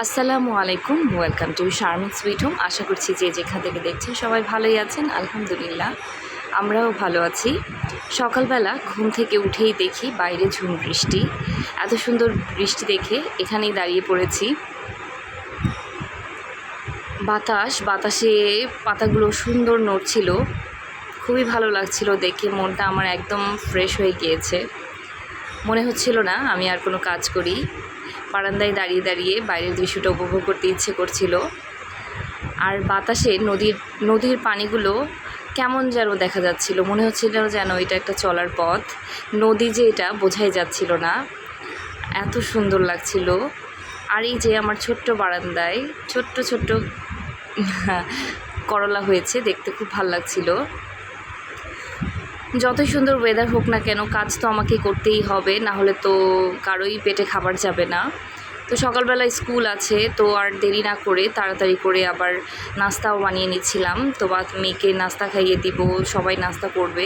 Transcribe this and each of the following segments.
আসসালামু আলাইকুম, welcome to Sharmin sweet home. আশা করছি যে যেখান থেকে দেখছেন সবাই ভালোই আছেন। আলহামদুলিল্লাহ আমরাও ভালো আছি। সকালবেলা ঘুম থেকে উঠেই দেখি বাইরে ঝুম বৃষ্টি। এত সুন্দর বৃষ্টি দেখে এখানেই দাঁড়িয়ে পড়েছি। বাতাসে পাতাগুলো সুন্দর নড়ছিল, খুবই ভালো লাগছিল দেখে। মনটা আমার একদম ফ্রেশ হয়ে গিয়েছে। মনে হচ্ছিল না আমি আর কোনো কাজ করি। বারান্দায় দাঁড়িয়ে দাঁড়িয়ে বাইরের দৃশ্যটা উপভোগ করতে ইচ্ছে করছিল। আর বাতাসে নদীর পানিগুলো কেমন যেন দেখা যাচ্ছিল, মনে হচ্ছিল যেন এটা একটা চলার পথ। নদী যে এটা বোঝাই যাচ্ছিল না, এত সুন্দর লাগছিল। আর এই যে আমার ছোট্ট বারান্দায় ছোট্ট ছোট্ট করলা হয়েছে, দেখতে খুব ভালো লাগছিল। যতই সুন্দর ওয়েদার হোক না কেন, কাজ তো আমাকে করতেই হবে, না হলে তো কারোই পেটে খাবার যাবে না। তো সকালবেলা স্কুল আছে, তো আর দেরি না করে তাড়াতাড়ি করে আবার নাস্তাও বানিয়ে নিচ্ছিলাম। তো মেয়েকে নাস্তা খাইয়ে দিব, সবাই নাস্তা করবে।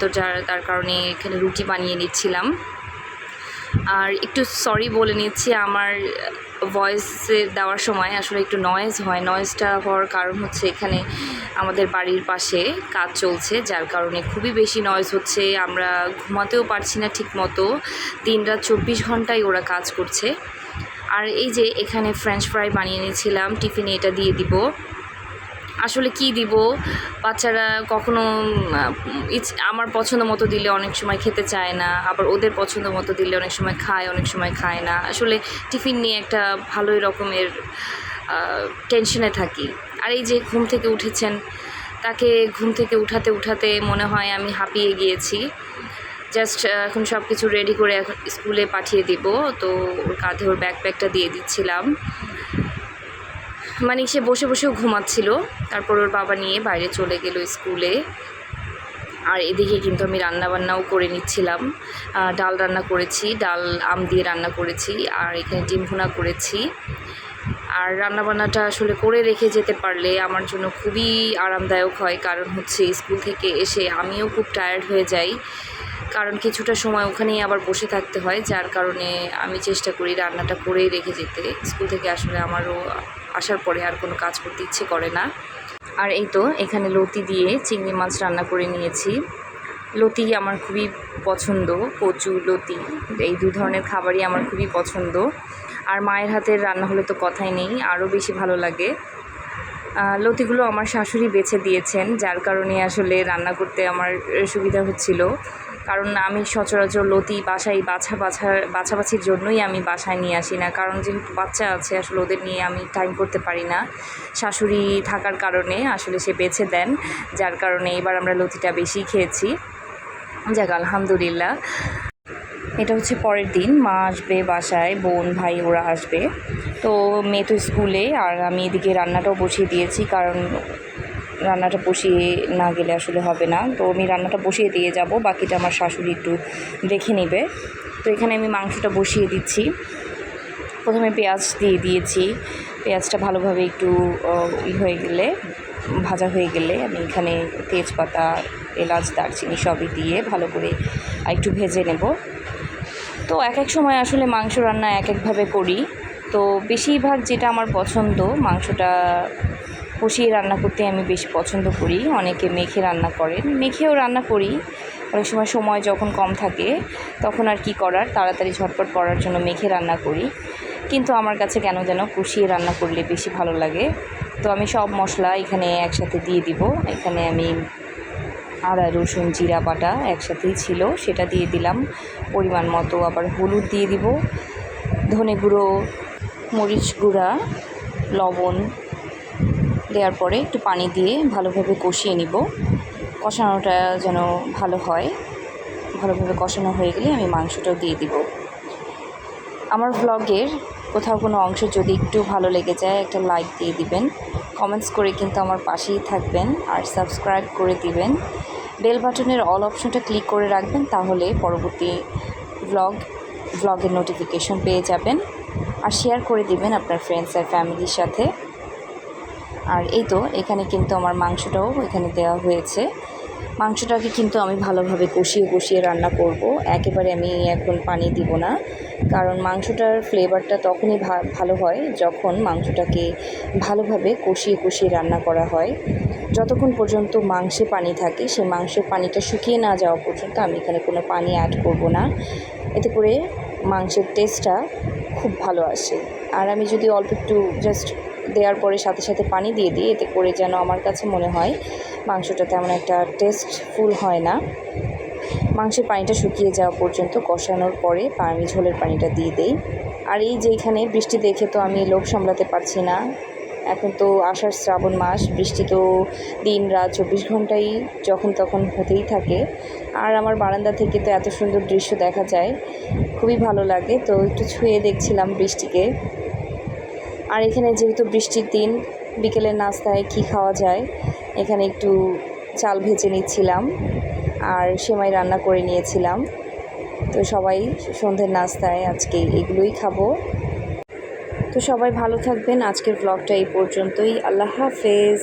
তো তার কারণে এখানে রুটি বানিয়ে নিচ্ছিলাম। আর একটু সরি বলে নিচ্ছি, আমার ভয়েসে দেওয়ার সময় আসলে একটু নয়েজ হয়। নয়েজটা হওয়ার কারণ হচ্ছে এখানে আমাদের বাড়ির পাশে কাজ চলছে, যার কারণে খুবই বেশি নয়েজ হচ্ছে। আমরা ঘুমাতেও পারছি না ঠিক মতো। দিনরাত 24 ঘন্টাই ওরা কাজ করছে। আর এই যে এখানে ফ্রেঞ্চ ফ্রাই বানিয়ে নিয়েছিলাম, টিফিনে এটা দিয়ে দিব। আসলে কি দিব, বাচ্চারা কখনো আমার পছন্দ মতো দিলে অনেক সময় খেতে চায় না, আবার ওদের পছন্দ মতো দিলে অনেক সময় খায়, অনেক সময় খায় না। আসলে টিফিন নিয়ে একটা ভালোই রকমের টেনশনে থাকি। আর এই যে ঘুম থেকে উঠেছেন, তাকে ঘুম থেকে উঠাতে মনে হয় আমি হাঁপিয়ে গিয়েছি। জাস্ট এখন সব কিছু রেডি করে এখন স্কুলে পাঠিয়ে দিব। তো ওর কাঁধে ওর ব্যাকপ্যাকটা দিয়ে দিচ্ছিলাম। মানে সে বসে বসেও ঘুমাচ্ছিল। তারপর ওর বাবা নিয়ে বাইরে চলে গেল স্কুলে। আর এদিকে কিন্তু আমি রান্নাবান্নাও করে নিচ্ছিলাম। ডাল রান্না করেছি, ডাল আম দিয়ে রান্না করেছি, আর এখানে ডিম ভুনা করেছি। আর রান্নাবান্নাটা আসলে করে রেখে যেতে পারলে আমার জন্য খুবই আরামদায়ক হয়। কারণ হচ্ছে স্কুল থেকে এসে আমিও খুব টায়ার্ড হয়ে যাই, কারণ কিছুটা সময় ওখানেই আবার বসে থাকতে হয়। যার কারণে আমি চেষ্টা করি রান্নাটা করেই রেখে যেতে। স্কুল থেকে আসলে আমারও আসার পরে আর কোনো কাজ করতে ইচ্ছে করে না। আর এই তো এখানে লতি দিয়ে চিংড়ি মাছ রান্না করে নিয়েছি। লতি আমার খুবই পছন্দ, কচু লতি এই দু ধরনের খাবারই আমার খুবই পছন্দ। আর মায়ের হাতের রান্না হলে তো কথাই নেই, আরও বেশি ভালো লাগে। লতিগুলো আমার শাশুড়ি বেছে দিয়েছেন, যার কারণে আসলে রান্না করতে আমার সুবিধা হচ্ছিল। কারণ আমি সচরাচর লতি বাসায় বাছাবাছির জন্যই আমি বাসায় নিয়ে আসি না, কারণ যেহেতু বাচ্চা আছে আসলে ওদের নিয়ে আমি টাইম করতে পারি না। শাশুড়ি থাকার কারণে আসলে সে বেছে দেন, যার কারণে এবার আমরা লতিটা বেশি খেয়েছি। যাক আলহামদুলিল্লাহ। এটা হচ্ছে পরের দিন, মা আসবে বাসায়, বোন ভাই ওরা আসবে। তো মেয়ে তো স্কুলে, আর আমি এদিকে রান্নাটাও বসিয়ে দিয়েছি, কারণ রান্নাটা বসিয়ে না গেলে আসলে হবে না। তো আমি রান্নাটা বসিয়ে দিয়ে যাব, বাকিটা আমার শাশুড়ি একটু দেখে নেবে। তো এখানে আমি মাংসটা বসিয়ে দিচ্ছি। প্রথমে পেঁয়াজ দিয়ে দিয়েছি। পেঁয়াজটা ভালোভাবে একটু হয়ে গেলে, ভাজা হয়ে গেলে আমি এখানে তেজপাতা, এলাচ, দারচিনি সবই দিয়ে ভালো করে একটু ভেজে নেব। তো এক এক সময় আসলে মাংস রান্না এক একভাবে করি। তো বেশিরভাগ যেটা আমার পছন্দ, মাংসটা কষিয়ে রান্না করতে আমি বেশি পছন্দ করি। অনেকে মেখে রান্না করেন, মেখেও রান্না করি। অনেক সময় যখন কম থাকে তখন আর কি করার, তাড়াতাড়ি ঝটপট করার জন্য মেখে রান্না করি। কিন্তু আমার কাছে কেন যেন কষিয়ে রান্না করলে বেশি ভালো লাগে। তো আমি সব মশলা এখানে একসাথে দিয়ে দিব। এখানে আমি আদা রসুন জিরা বাটা একসাথেই ছিল, সেটা দিয়ে দিলাম পরিমাণ মতো। আবার হলুদ দিয়ে দিব, ধনে গুঁড়ো, মরিচ গুঁড়া, লবণ দেওয়ার পরে একটু পানি দিয়ে ভালোভাবে কষিয়ে নিব। কষানোটা যেন ভালো হয়। ভালোভাবে কষানো হয়ে গেলে আমি মাংসটাও দিয়ে দিব। আমার ভ্লগের কোথাও কোনো অংশ যদি একটু ভালো লেগে যায়, একটা লাইক দিয়ে দিবেন, কমেন্টস করে কিন্তু আমার পাশেই থাকবেন, আর সাবস্ক্রাইব করে দিবেন। বেল বাটনের অল অপশনটা ক্লিক করে রাখবেন, তাহলে পরবর্তী ভ্লগের নোটিফিকেশন পেয়ে যাবেন। আর শেয়ার করে দিবেন আপনার ফ্রেন্ডস আর ফ্যামিলির সাথে। আর এই তো এখানে কিন্তু আমার মাংসটাও এখানে দেওয়া হয়েছে। মাংসটাকে কিন্তু আমি ভালোভাবে কষিয়ে রান্না করব। একেবারে আমি এখন পানি দিব না, কারণ মাংসটার ফ্লেভারটা তখনই ভালো হয় যখন মাংসটাকে ভালোভাবে কষিয়ে কষিয়ে রান্না করা হয়। যতক্ষণ পর্যন্ত মাংসে পানি থাকে, সেই মাংসের পানিটা শুকিয়ে না যাওয়া পর্যন্ত আমি এখানে কোনো পানি অ্যাড করব না। এতে করে মাংসের টেস্টটা খুব ভালো আসে। আর আমি যদি অল্প একটু জাস্ট দেওয়ার পরে সাথে সাথে পানি দিয়ে দিই, এতে করে যেন আমার কাছে মনে হয় মাংসটা তেমন একটা টেস্টফুল হয় না। মাংসের পানিটা শুকিয়ে যাওয়া পর্যন্ত কষানোর পরে আমি ঝোলের পানিটা দিয়ে দিই। আর এই যে এখানে বৃষ্টি দেখে তো আমি লোভ সামলাতে পারছি না। এখন তো আষাঢ় শ্রাবণ মাস, বৃষ্টি তো দিন রাত 24 ঘন্টাই যখন তখন হতেই থাকে। আর আমার বারান্দা থেকে তো এত সুন্দর দৃশ্য দেখা যায়, খুবই ভালো লাগে। তো একটু ছুঁয়ে দেখছিলাম বৃষ্টিকে। আর এখানে যেহেতু বৃষ্টির দিন, বিকেলের নাস্তায় কী খাওয়া যায়, এখানে একটু চাল ভেজে নিচ্ছিলাম আর সেমাই রান্না করে নিয়েছিলাম। তো সবাই সন্ধ্যের নাস্তায় আজকে এগুলোই খাবো। তো সবাই ভালো থাকবেন। আজকের ব্লগটা এই পর্যন্তই। আল্লাহ হাফেজ।